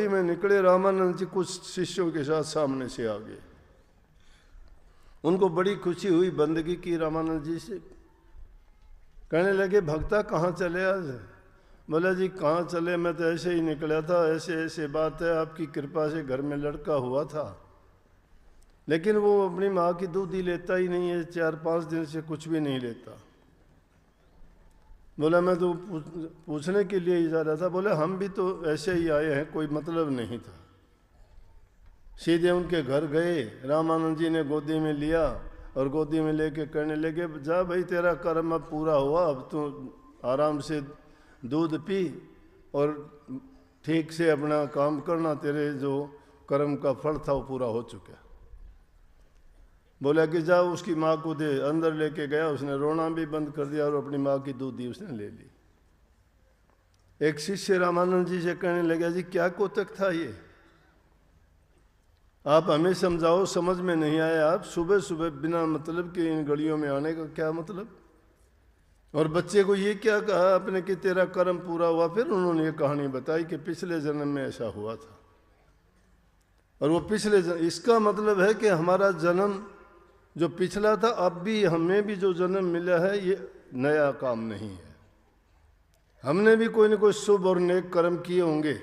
में निकले रामानंद जी कुछ शिष्यों के साथ सामने से आ गए। उनको बड़ी खुशी हुई, बंदगी की रामानंद जी से। कहने लगे भक्ता कहाँ चले आज? बोला जी कहाँ चले, मैं तो ऐसे ही निकला था, ऐसे ऐसे बात है, आपकी कृपा से घर में लड़का हुआ था, लेकिन वो अपनी माँ की दूध ही लेता ही नहीं है, 4-5 दिन से कुछ भी नहीं लेता। बोला मैं तो पूछने के लिए ही जा रहा था। बोले हम भी तो ऐसे ही आए हैं, कोई मतलब नहीं था। सीधे उनके घर गए, रामानंद जी ने गोदी में लिया और गोदी में लेके कहने लगे जा भाई तेरा कर्म अब पूरा हुआ, अब तू आराम से दूध पी और ठीक से अपना काम करना, तेरे जो कर्म का फल था वो पूरा हो चुका। बोला कि जा उसकी माँ को दे। अंदर लेके गया, उसने रोना भी बंद कर दिया और अपनी माँ की दूध दी उसने ले ली। एक शिष्य रामानंद जी से कहने लगा जी क्या कोतक था ये, आप हमें समझाओ, समझ में नहीं आया, आप सुबह सुबह बिना मतलब के इन गलियों में आने का क्या मतलब? और बच्चे को ये क्या कहा आपने कि तेरा कर्म पूरा हुआ? फिर उन्होंने ये कहानी बताई कि पिछले जन्म में ऐसा हुआ था, और वो पिछले जन्म, इसका मतलब है कि हमारा जन्म जो पिछला था, अब भी हमें भी जो जन्म मिला है ये नया काम नहीं है। हमने भी कोई न कोई शुभ और नेक कर्म किए होंगे,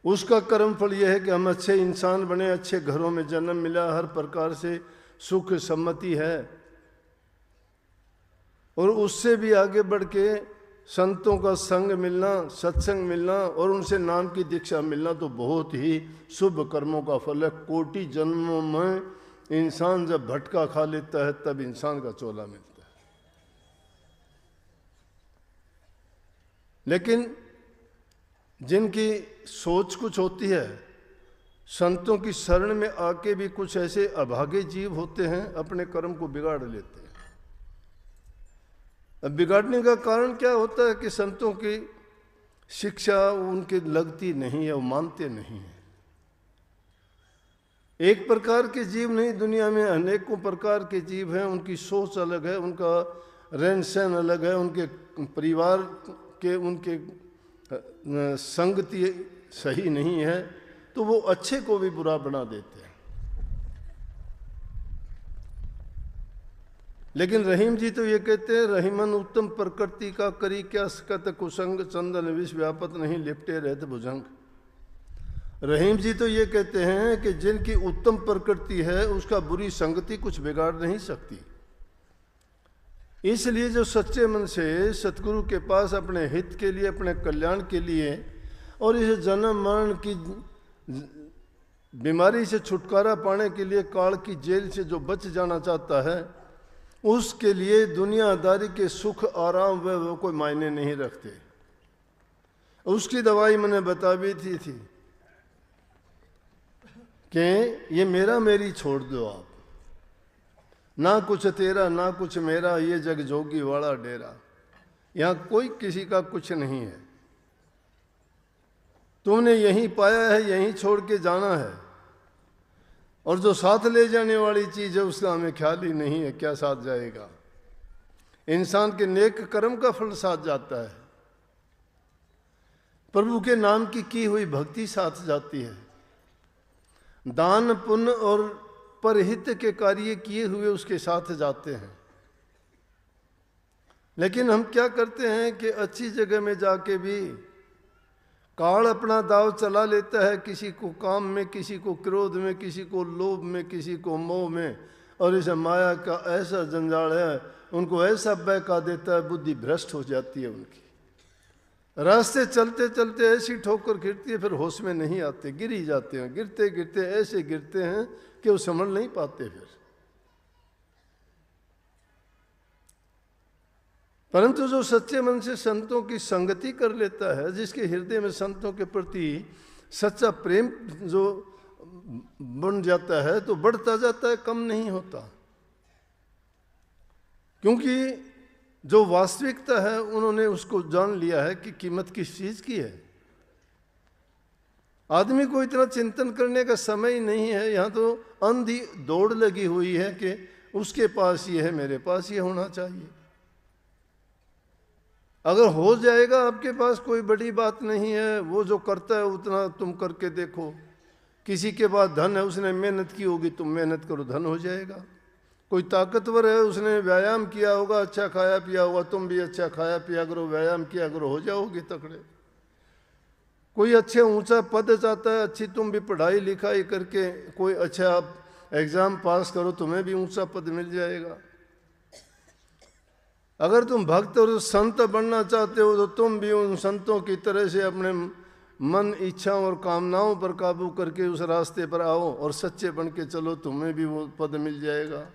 उसका कर्म फल यह है कि हम अच्छे इंसान बने, अच्छे घरों में जन्म मिला, हर प्रकार से सुख सम्मति है, और उससे भी आगे बढ़ के संतों का संग मिलना, सत्संग मिलना और उनसे नाम की दीक्षा मिलना तो बहुत ही शुभ कर्मों का फल है। कोटि जन्मों में इंसान जब भटका खा लेता है तब इंसान का चोला मिलता है। लेकिन जिनकी सोच कुछ होती है, संतों की शरण में आके भी कुछ ऐसे अभागे जीव होते हैं, अपने कर्म को बिगाड़ लेते हैं। अब बिगाड़ने का कारण क्या होता है कि संतों की शिक्षा उनके लगती नहीं है, वो मानते नहीं है। एक प्रकार के जीव नहीं, दुनिया में अनेकों प्रकार के जीव हैं, उनकी सोच अलग है, उनका रहन सहन अलग है, उनके परिवार के उनके संगति सही नहीं है, तो वो अच्छे को भी बुरा बना देते हैं। लेकिन रहीम जी तो ये कहते हैं रहीमन उत्तम प्रकृति का करी क्या सकत, कुसंग चंदन विष व्यापत नहीं लिपटे रहते भुजंग। रहीम जी तो ये कहते हैं कि जिनकी उत्तम प्रकृति है उसका बुरी संगति कुछ बिगाड़ नहीं सकती। इसलिए जो सच्चे मन से सतगुरु के पास अपने हित के लिए, अपने कल्याण के लिए और इस जन्म मरण की बीमारी से छुटकारा पाने के लिए काल की जेल से जो बच जाना चाहता है, उसके लिए दुनियादारी के सुख आराम वो कोई मायने नहीं रखते। उसकी दवाई मैंने बता भी थी कि ये मेरा मेरी छोड़ दो आप, ना कुछ तेरा ना कुछ मेरा, ये जग जोगी वाला डेरा, यहाँ कोई किसी का कुछ नहीं है, तुमने यहीं पाया है, यहीं छोड़ के जाना है, और जो साथ ले जाने वाली चीज है उसका हमें ख्याल ही नहीं है क्या साथ जाएगा। इंसान के नेक कर्म का फल साथ जाता है, प्रभु के नाम की हुई भक्ति साथ जाती है, दान पुण्य और परहित के कार्य किए हुए उसके साथ जाते हैं। लेकिन हम क्या करते हैं कि अच्छी जगह में जाके भी काल अपना दाव चला लेता है, किसी को काम में, किसी को क्रोध में, किसी को लोभ में, किसी को मोह में, और इस माया का ऐसा जंजाल है, उनको ऐसा बहका देता है, बुद्धि भ्रष्ट हो जाती है उनकी। रास्ते चलते चलते ऐसी ठोकर गिरती है, फिर होश में नहीं आते, गिर ही जाते हैं, गिरते गिरते ऐसे गिरते हैं कि वो संभल नहीं पाते फिर। परंतु जो सच्चे मन से संतों की संगति कर लेता है, जिसके हृदय में संतों के प्रति सच्चा प्रेम जो बन जाता है, तो बढ़ता जाता है, कम नहीं होता। क्योंकि जो वास्तविकता है उन्होंने उसको जान लिया है कि कीमत किस चीज की है। आदमी को इतना चिंतन करने का समय ही नहीं है, यहाँ तो अंधी दौड़ लगी हुई है कि उसके पास ये है, मेरे पास ये होना चाहिए। अगर हो जाएगा आपके पास कोई बड़ी बात नहीं है, वो जो करता है उतना तुम करके देखो। किसी के पास धन है, उसने मेहनत की होगी, तुम मेहनत करो, धन हो जाएगा। कोई ताकतवर है, उसने व्यायाम किया होगा, अच्छा खाया पिया होगा, तुम भी अच्छा खाया पिया करो, व्यायाम किया करो, हो जाओगे तकड़े। कोई अच्छे ऊंचा पद चाहता है, अच्छी तुम भी पढ़ाई लिखाई करके कोई अच्छा एग्जाम पास करो, तुम्हें भी ऊंचा पद मिल जाएगा। अगर तुम भक्त और संत बनना चाहते हो तो तुम भी उन संतों की तरह से अपने मन, इच्छाओं और कामनाओं पर काबू करके उस रास्ते पर आओ और सच्चे बन के चलो, तुम्हें भी वो पद मिल जाएगा।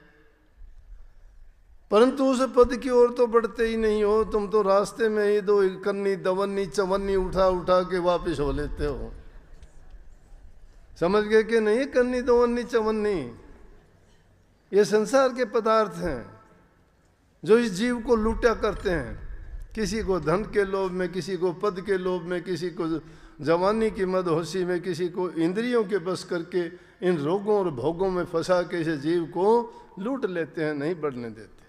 परंतु उस पद की ओर तो बढ़ते ही नहीं हो, तुम तो रास्ते में ही दो कन्नी दवन्नी चवन्नी उठा उठा के वापस हो लेते हो। समझ गए कि नहीं? कन्नी दवन्नी चवन्नी ये संसार के पदार्थ हैं जो इस जीव को लूटा करते हैं। किसी को धन के लोभ में, किसी को पद के लोभ में, किसी को जवानी की मदहोशी में, किसी को इंद्रियों के बस करके इन रोगों और भोगों में फंसा के इस जीव को लूट लेते हैं, नहीं बढ़ने देते।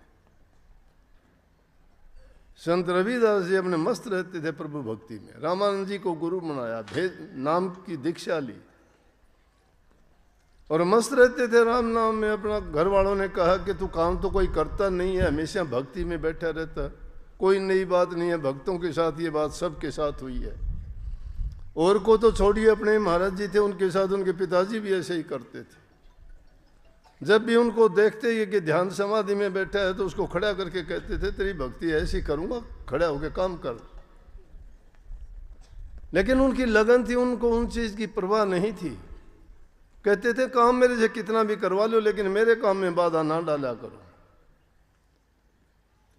संत रविदास जी अपने मस्त रहते थे प्रभु भक्ति में। रामानंद जी को गुरु बनाया, भेद नाम की दीक्षा ली और मस्त रहते थे राम नाम में। अपना घर वालों ने कहा कि तू काम तो कोई करता नहीं है, हमेशा भक्ति में बैठा रहता, कोई नई बात नहीं है। भक्तों के साथ ये बात सबके साथ हुई है। और को तो छोड़िए, अपने महाराज जी थे, उनके साथ उनके पिताजी भी ऐसे ही करते थे। जब भी उनको देखते ही कि ध्यान समाधि में बैठा है तो उसको खड़ा करके कहते थे तेरी भक्ति ऐसी करूंगा, खड़ा होकर काम कर। लेकिन उनकी लगन थी, उनको उन चीज की परवाह नहीं थी। कहते थे काम मेरे से कितना भी करवा लो, लेकिन मेरे काम में बाधा ना डाला करो।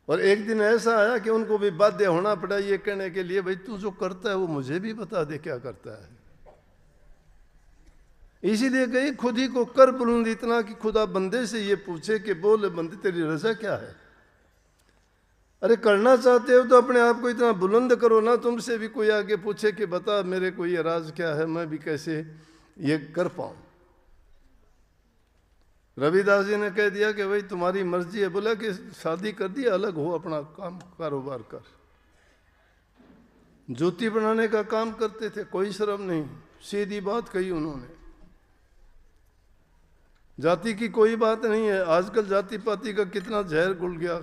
और एक दिन ऐसा आया कि उनको भी बाध्य होना पड़ा ये कहने के लिए, भाई तू जो करता है वो मुझे भी बता दे क्या करता है। इसीलिए कही खुद ही को कर बुलंद इतना कि खुदा बंदे से ये पूछे कि बोल बंदे तेरी रजा क्या है। अरे करना चाहते हो तो अपने आप को इतना बुलंद करो ना, तुमसे भी कोई आगे पूछे कि बता मेरे को ये राज क्या है, मैं भी कैसे ये कर पाऊं। रविदास जी ने कह दिया कि भाई तुम्हारी मर्जी है। बोला कि शादी कर दी, अलग हो, अपना काम कारोबार कर। जूती बनाने का काम करते थे, कोई शर्म नहीं, सीधी बात कही उन्होंने। जाति की कोई बात नहीं है। आजकल जाति पाति का कितना जहर घुल गया।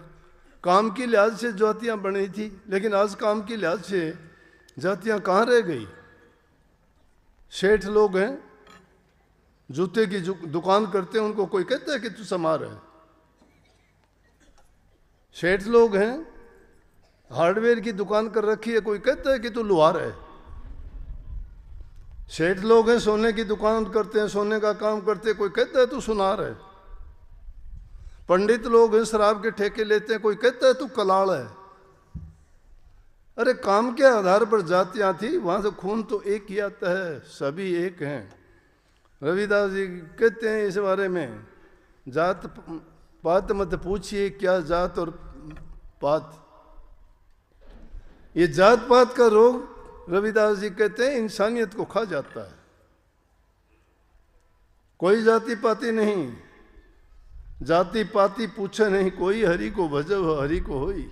काम की लिहाज से जातियां बनी थी, लेकिन आज काम की लिहाज से जातियां कहाँ रह गई। सेठ लोग हैं, जूते की दुकान करते हैं, उनको कोई कहता है कि तू समार है। सेठ लोग हैं, हार्डवेयर की दुकान कर रखी है, कोई कहता है कि तू लुहार है। सेठ लोग हैं, सोने की दुकान करते हैं, सोने का काम करते हैं, कोई कहता है तू सुनार है। पंडित लोग हैं, शराब के ठेके लेते हैं, कोई कहता है तू कलाड़ है। अरे काम के आधार पर जातियां थी, वहां से खून तो एक ही आता है, सभी एक हैं। रविदास जी कहते हैं इस बारे में, जात पात मत पूछिए क्या जात और पात। ये जात पात का रोग रविदास जी कहते हैं इंसानियत को खा जाता है। कोई जाति पाति नहीं, जाति पाति पूछे नहीं कोई, हरि को भजो हरि को होई।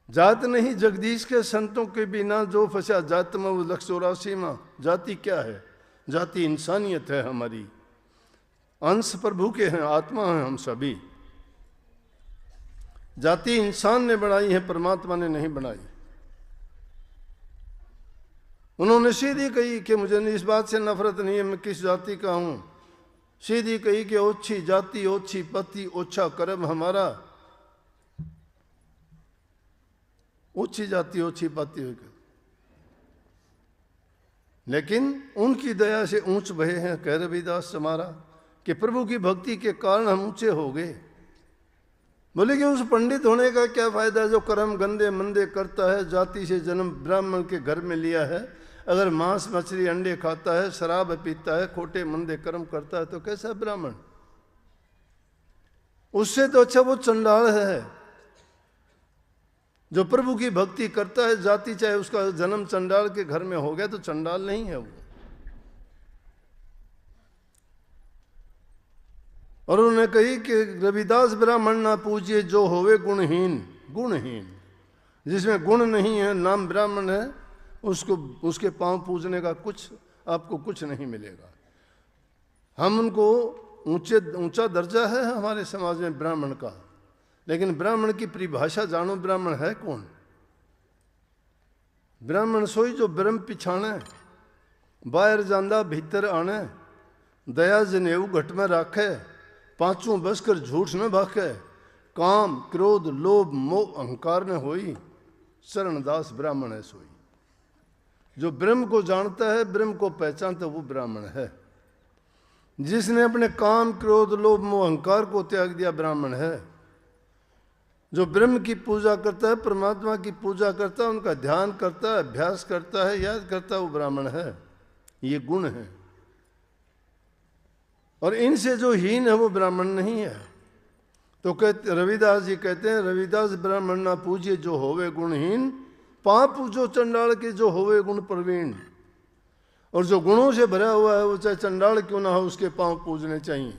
जात नहीं जगदीश के संतों के बिना जो फंसा जात में वो 184 में। जाति क्या है? जाति इंसानियत है हमारी, अंश प्रभु के हैं, आत्मा हैं हम सभी। जाति इंसान ने बनाई है, परमात्मा ने नहीं बनाई। उन्होंने सीधी कही कि मुझे इस बात से नफरत नहीं है मैं किस जाति का हूं। सीधी कही कि ओछी जाति ओछी पति ओछा कर्म हमारा। ऊंची जाति ओछी पाती होगी, लेकिन उनकी दया से ऊंच भये हैं, कह रविदास हमारा, कि प्रभु की भक्ति के कारण हम ऊंचे हो गए। बोले कि उस पंडित होने का क्या फायदा जो कर्म गंदे मंदे करता है, जाति से जन्म ब्राह्मण के घर में लिया है, अगर मांस मछली अंडे खाता है, शराब पीता है, खोटे मंदे कर्म करता है, तो कैसा ब्राह्मण? उससे तो अच्छा वो चंडाल है जो प्रभु की भक्ति करता है। जाति चाहे उसका जन्म चंडाल के घर में हो गया तो चंडाल नहीं है वो। और उन्होंने कही कि रविदास ब्राह्मण ना पूजिए जो होवे गुणहीन। गुणहीन, जिसमें गुण नहीं है, नाम ब्राह्मण है, उसको उसके पांव पूजने का कुछ आपको कुछ नहीं मिलेगा। हम उनको ऊंचा दर्जा है हमारे समाज में ब्राह्मण का, लेकिन ब्राह्मण की परिभाषा जानो, ब्राह्मण है कौन? ब्राह्मण सोई जो ब्रह्म पिछाणे, बाहर जांदा भीतर आने, दया जनेऊ घट में राखे, पांचों बसकर झूठ न भाखे, काम क्रोध लोभ मोह अहंकार न होई, शरणदास ब्राह्मण है सोई। जो ब्रह्म को जानता है, ब्रह्म को पहचानता, वो ब्राह्मण है। जिसने अपने काम क्रोध लोभ मोह अहंकार को त्याग दिया, ब्राह्मण है। जो ब्रह्म की पूजा करता है, परमात्मा की पूजा करता है, उनका ध्यान करता है, अभ्यास करता है, याद करता है, वो ब्राह्मण है। ये गुण है। और इनसे जो हीन है वो ब्राह्मण नहीं है। तो कहते रविदास जी कहते हैं, रविदास ब्राह्मण ना पूजिए जो होवे गुणहीन, पाप पूजो चंडाल के जो होवे गुण प्रवीण। और जो गुणों से भरा हुआ है वो चाहे चंडाल क्यों ना हो, उसके पांव पूजने चाहिए,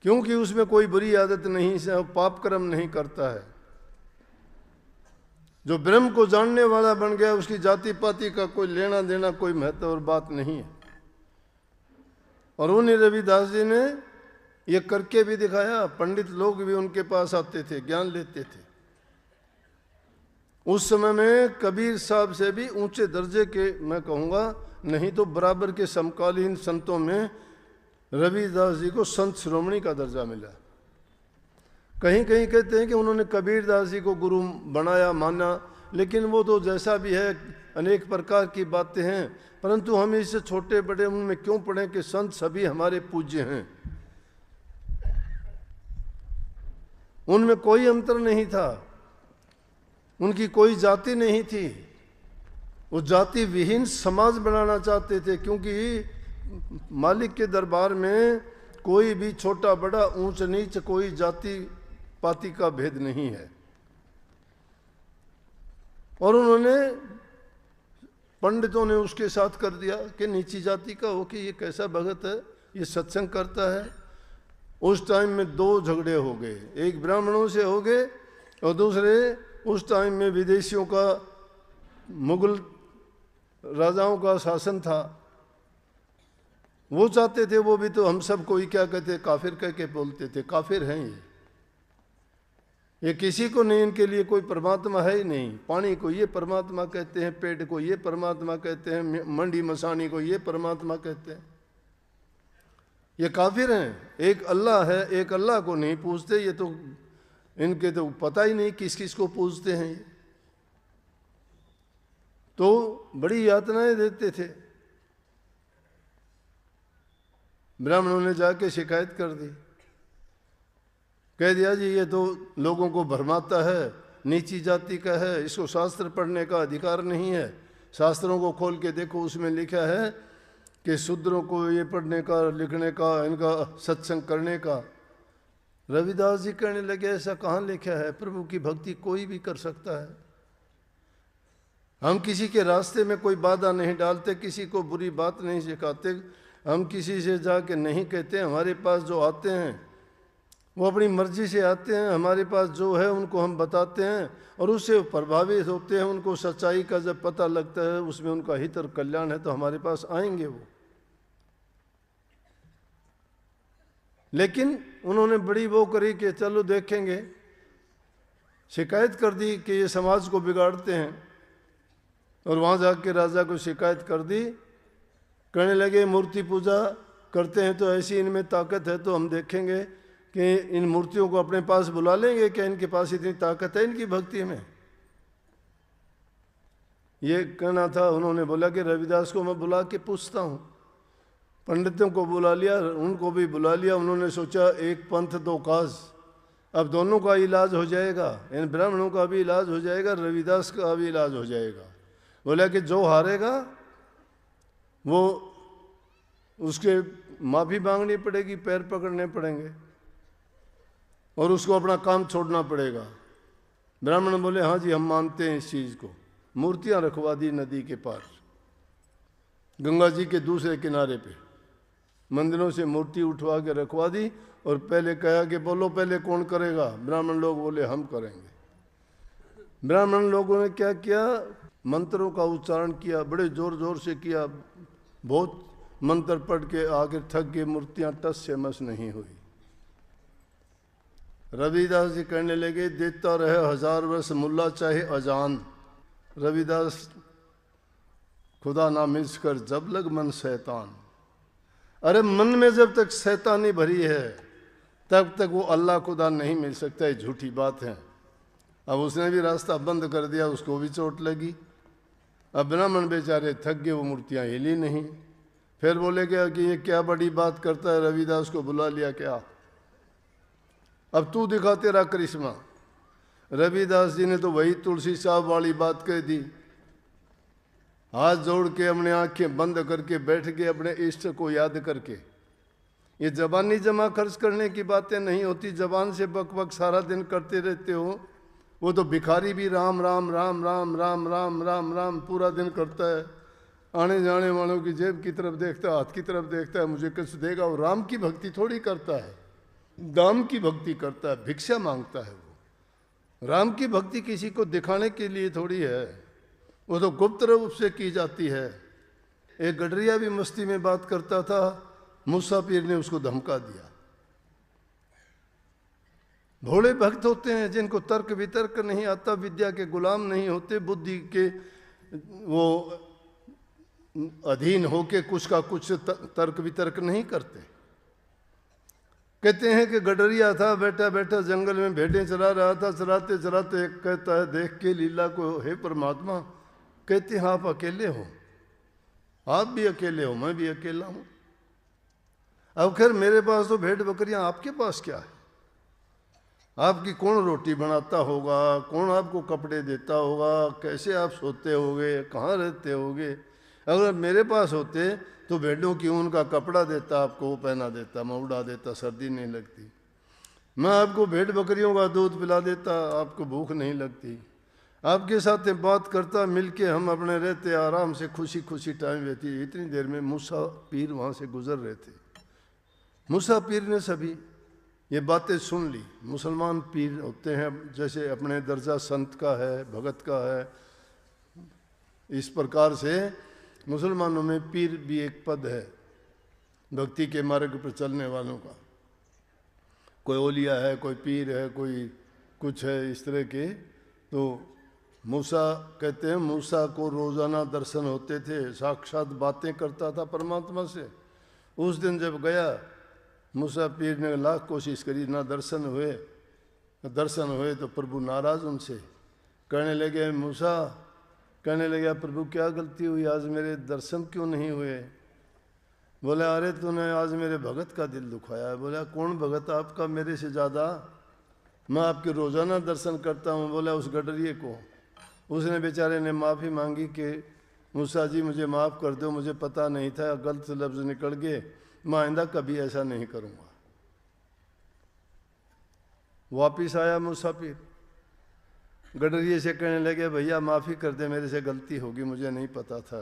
क्योंकि उसमें कोई बुरी आदत नहीं है, पाप कर्म नहीं करता है। जो ब्रह्म को जानने वाला बन गया, उसकी जाति पाति का कोई लेना देना कोई महत्व और बात नहीं है। और उन्हें रविदास जी ने ये करके भी दिखाया। पंडित लोग भी उनके पास आते थे, ज्ञान लेते थे। उस समय में कबीर साहब से भी ऊंचे दर्जे के, मैं कहूँगा नहीं तो बराबर के समकालीन संतों में रविदास जी को संत श्रोमणी का दर्जा मिला। कहीं कहीं कहते हैं कि उन्होंने कबीरदास जी को गुरु बनाया, माना, लेकिन वो तो जैसा भी है, अनेक प्रकार की बातें हैं, परंतु हम इससे छोटे बड़े उनमें क्यों पढ़ें कि संत सभी हमारे पूज्य हैं। उनमें कोई अंतर नहीं था, उनकी कोई जाति नहीं थी। वो जाति विहीन समाज बनाना चाहते थे, क्योंकि मालिक के दरबार में कोई भी छोटा बड़ा ऊंच नीच कोई जाति पाति का भेद नहीं है। और उन्होंने पंडितों ने उसके साथ कर दिया कि नीची जाति का हो कि ये कैसा भगत है, ये सत्संग करता है। उस टाइम में दो झगड़े हो गए, एक ब्राह्मणों से हो गए और दूसरे उस टाइम में विदेशियों का, मुगल राजाओं का शासन था। वो चाहते थे, वो भी तो हम सब कोई क्या कहते, काफिर कह के बोलते थे, काफिर हैं ये किसी को नहीं, इनके लिए कोई परमात्मा है ही नहीं। पानी को ये परमात्मा कहते हैं, पेट को ये परमात्मा कहते हैं, मंडी मसानी को ये परमात्मा कहते हैं। ये काफिर हैं। एक अल्लाह है, एक अल्लाह को नहीं पूछते। ये तो इनके तो पता ही नहीं किस किस को पूछते हैं। ये तो बड़ी यातनाएं देते थे। ब्राह्मणों ने जाके शिकायत कर दी, कह दिया जी ये तो लोगों को भरमाता है, नीची जाति का है, इसको शास्त्र पढ़ने का अधिकार नहीं है। शास्त्रों को खोल के देखो, उसमें लिखा है कि शूद्रों को ये पढ़ने का, लिखने का, इनका सत्संग करने का। रविदास जी कहने लगे ऐसा कहाँ लिखा है, प्रभु की भक्ति कोई भी कर सकता है। हम किसी के रास्ते में कोई बाधा नहीं डालते, किसी को बुरी बात नहीं सिखाते, हम किसी से जाके नहीं कहते। हमारे पास जो आते हैं वो अपनी मर्जी से आते हैं, हमारे पास जो है उनको हम बताते हैं और उससे प्रभावित होते हैं। उनको सच्चाई का जब पता लगता है, उसमें उनका हित और कल्याण है, तो हमारे पास आएंगे वो। लेकिन उन्होंने बड़ी वो करी कि चलो देखेंगे, शिकायत कर दी कि ये समाज को बिगाड़ते हैं। और वहाँ जाके राजा को शिकायत कर दी। कहने लगे मूर्ति पूजा करते हैं तो ऐसी इनमें ताकत है, तो हम देखेंगे कि इन मूर्तियों को अपने पास बुला लेंगे, क्या इनके पास इतनी ताकत है इनकी भक्ति में। ये कहना था। उन्होंने बोला कि रविदास को मैं बुला के पूछता हूँ। पंडितों को बुला लिया, उनको भी बुला लिया। उन्होंने सोचा एक पंथ दो काज, अब दोनों का इलाज हो जाएगा, इन ब्राह्मणों का भी इलाज हो जाएगा, रविदास का भी इलाज हो जाएगा। बोला कि जो हारेगा वो उसके माफ़ी मांगनी पड़ेगी, पैर पकड़ने पड़ेंगे और उसको अपना काम छोड़ना पड़ेगा। ब्राह्मण बोले हाँ जी हम मानते हैं इस चीज़ को। मूर्तियाँ रखवा दी नदी के पार, गंगा जी के दूसरे किनारे पे। मंदिरों से मूर्ति उठवा के रखवा दी और पहले कहा कि बोलो पहले कौन करेगा। ब्राह्मण लोग बोले हम करेंगे। ब्राह्मण लोगों ने क्या किया, मंत्रों का उच्चारण किया, बड़े जोर जोर से किया, बहुत मंत्र पढ़ के आगे थक गए, मूर्तियां टस से मस नहीं हुई। रविदास जी कहने लगे देता रहे 1000 वर्ष मुल्ला चाहे अजान, रविदास खुदा ना मिस कर जब लग मन शैतान। अरे मन में जब तक शैतानी भरी है तब तक वो अल्लाह खुदा नहीं मिल सकता, ये झूठी बात है। अब उसने भी रास्ता बंद कर दिया, उसको भी चोट लगी। अब ब्राह्मण बेचारे थक गए, वो मूर्तियां हिली नहीं। फिर बोले क्या कि ये क्या बड़ी बात करता है, रविदास को बुला लिया क्या, अब तू दिखा तेरा करिश्मा। रविदास जी ने तो वही तुलसी साहब वाली बात कह दी, हाथ जोड़ के अपने आंखें बंद करके बैठ गए अपने इष्ट को याद करके। ये जबानी जमा खर्च करने की बातें नहीं होती, जबान से बक बक सारा दिन करते रहते हो। वो तो भिखारी भी राम राम राम राम राम राम राम राम पूरा दिन करता है, आने जाने वालों की जेब की तरफ देखता है, हाथ की तरफ देखता है, मुझे कुछ देगा। वो राम की भक्ति थोड़ी करता है, दाम की भक्ति करता है, भिक्षा मांगता है। वो राम की भक्ति किसी को दिखाने के लिए थोड़ी है, वो तो गुप्त रूप से की जाती है। एक गडरिया भी मस्ती में बात करता था, मूसा पीर ने उसको धमका दिया। भोले भक्त होते हैं जिनको तर्क वितर्क नहीं आता, विद्या के गुलाम नहीं होते, बुद्धि के वो अधीन होके कुछ का कुछ तर्क वितर्क नहीं करते। कहते हैं कि गडरिया था, बैठा बैठा जंगल में भेड़ें चरा रहा था, चराते चराते कहता है देख के लीला को, हे परमात्मा, कहते हैं आप अकेले हो, आप भी अकेले हो, मैं भी अकेला हूं। अब खैर मेरे पास तो भेड़ बकरियां, आपके पास क्या है? आपकी कौन रोटी बनाता होगा, कौन आपको कपड़े देता होगा, कैसे आप सोते होगे, कहाँ रहते होगे? अगर मेरे पास होते तो भेड़ों की ऊन का कपड़ा देता, आपको वो पहना देता, मैं उड़ा देता, सर्दी नहीं लगती। मैं आपको भेड़ बकरियों का दूध पिला देता, आपको भूख नहीं लगती। आपके साथ बात करता, मिलके हम अपने रहते, आराम से खुशी खुशी टाइम रहती। इतनी देर में मूसा पीर वहाँ से गुजर रहे थे। मूसा पीर ने सभी ये बातें सुन ली। मुसलमान पीर होते हैं जैसे अपने दर्जा संत का है, भगत का है, इस प्रकार से मुसलमानों में पीर भी एक पद है भक्ति के मार्ग पर चलने वालों का। कोई ओलिया है, कोई पीर है, कोई कुछ है, इस तरह के। तो मूसा कहते हैं मूसा को रोजाना दर्शन होते थे, साक्षात बातें करता था परमात्मा से। उस दिन जब गया मूसा पीर ने लाख कोशिश करी, ना दर्शन हुए। दर्शन हुए तो प्रभु नाराज उनसे, कहने लगे मूसा, कहने लगे प्रभु क्या गलती हुई, आज मेरे दर्शन क्यों नहीं हुए? बोले अरे तूने आज मेरे भगत का दिल दुखाया है। बोला कौन भगत आपका मेरे से ज़्यादा? मैं आपके रोज़ाना दर्शन करता हूँ। बोला उस गडरिए को। उसने बेचारे ने माफ़ी मांगी कि मूसा जी मुझे माफ़ कर दो, मुझे पता नहीं था, गलत लफ्ज़ निकल गए, मैं आइंदा कभी ऐसा नहीं करूँगा। वापिस आया मूसा पीर, गडरिए से कहने लगे भैया माफ़ी कर दे, मेरे से गलती होगी, मुझे नहीं पता था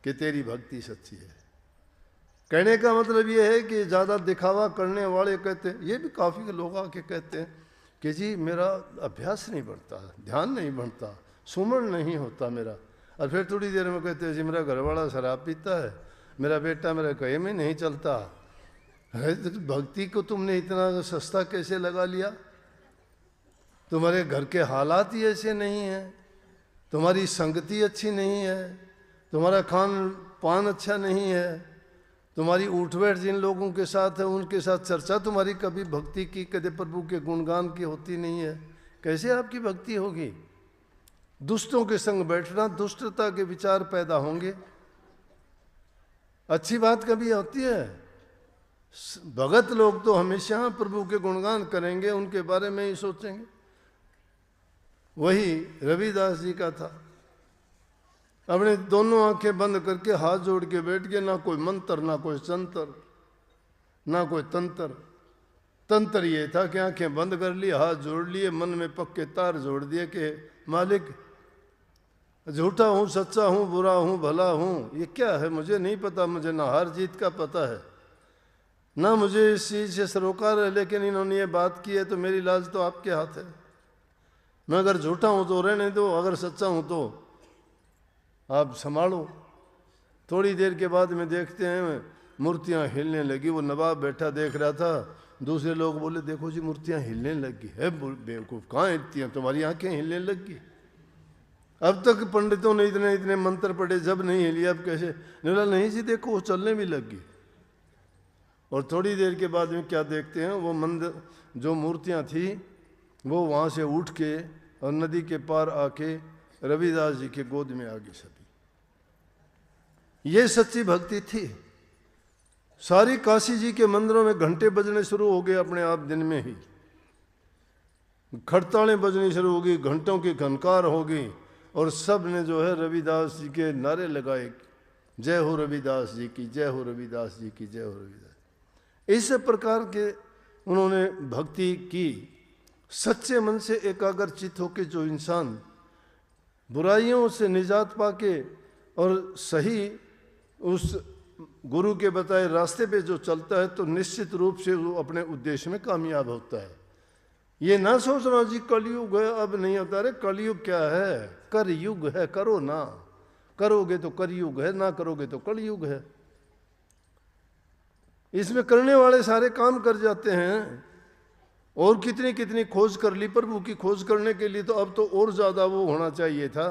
कि तेरी भक्ति सच्ची है। कहने का मतलब ये है कि ज़्यादा दिखावा करने वाले कहते हैं, ये भी काफ़ी लोग आके कहते हैं कि जी मेरा अभ्यास नहीं बढ़ता, ध्यान नहीं बढ़ता, सुमरण नहीं होता मेरा। और फिर थोड़ी देर में कहते हैं जी मेरा घरवाला शराब पीता है, मेरा बेटा मेरा कहीं में नहीं चलता। अरे तो भक्ति को तुमने इतना सस्ता कैसे लगा लिया? तुम्हारे घर के हालात ही ऐसे नहीं हैं, तुम्हारी संगति अच्छी नहीं है, तुम्हारा खान पान अच्छा नहीं है, तुम्हारी उठ बैठ जिन लोगों के साथ है उनके साथ चर्चा तुम्हारी कभी भक्ति की, कभी प्रभु के गुणगान की होती नहीं है, कैसे आपकी भक्ति होगी? दुष्टों के संग बैठना, दुष्टता के विचार पैदा होंगे। अच्छी बात कभी होती है? भगत लोग तो हमेशा प्रभु के गुणगान करेंगे, उनके बारे में ही सोचेंगे। वही रविदास जी का था। अपने दोनों आंखें बंद करके हाथ जोड़ के बैठ गए, ना कोई मंत्र, ना कोई संतर, ना कोई तंत्र। तंत्र ये था कि आंखें बंद कर ली, हाथ जोड़ लिए, मन में पक्के तार जोड़ दिए कि मालिक झूठा हूँ, सच्चा हूँ, बुरा हूँ, भला हूँ, ये क्या है मुझे नहीं पता, मुझे ना हार जीत का पता है, ना मुझे इस चीज़ से सरोकार है, लेकिन इन्होंने ये बात की है तो मेरी लाज तो आपके हाथ है। मैं अगर झूठा हूँ तो रहने दो, अगर सच्चा हूँ तो आप संभालो। थोड़ी देर के बाद में देखते हैं मूर्तियाँ हिलने लगी। वो नवाब बैठा देख रहा था, दूसरे लोग बोले देखो जी मूर्तियाँ हिलने लगी है। बेवकूफ़, कहाँ हिलती हैं, तुम्हारी आंखें हिलने लगी। अब तक पंडितों ने इतने इतने मंत्र पढ़े, जब नहीं हिली अब कैसे? बोला नहीं जी देखो वो चलने भी लगी। और थोड़ी देर के बाद में क्या देखते हैं, वो मंदिर जो मूर्तियाँ थी वो वहाँ से उठ के और नदी के पार आके रविदास जी के गोद में आ गई सभी। ये सच्ची भक्ति थी। सारी काशी जी के मंदिरों में घंटे बजने शुरू हो गए अपने आप, दिन में ही खड़तालें बजनी शुरू हो गई, घंटों की घनकार हो गई, और सब ने जो है रविदास जी के नारे लगाए, जय हो रविदास जी की, जय हो रविदास जी की, जय हो रविदास। इस प्रकार के उन्होंने भक्ति की। सच्चे मन से एकाग्र चित्त होकर जो इंसान बुराइयों से निजात पाके और सही उस गुरु के बताए रास्ते पे जो चलता है, तो निश्चित रूप से वो अपने उद्देश्य में कामयाब होता है। ये ना सोचना जी कलयुग है अब नहीं होता। अरे कलयुग क्या है, कर युग है। करो ना, करोगे तो कलयुग है, ना करोगे तो कलयुग है। इसमें करने वाले सारे काम कर जाते हैं। और कितनी कितनी खोज कर ली प्रभु की खोज करने के लिए, तो अब तो और ज़्यादा वो होना चाहिए था।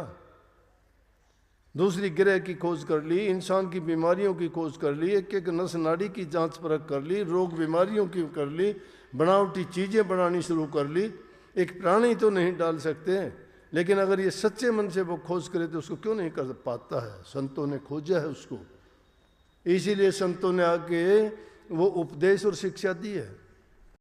दूसरी ग्रह की खोज कर ली, इंसान की बीमारियों की खोज कर ली, एक एक नस नाड़ी की जांच परख कर ली, रोग बीमारियों की कर ली, बनावटी चीज़ें बनानी शुरू कर ली। एक प्राणी तो नहीं डाल सकते, लेकिन अगर ये सच्चे मन से वो खोज करे तो उसको क्यों नहीं कर पाता है। संतों ने खोजा है उसको, इसीलिए संतों ने आके वो उपदेश और शिक्षा दी है।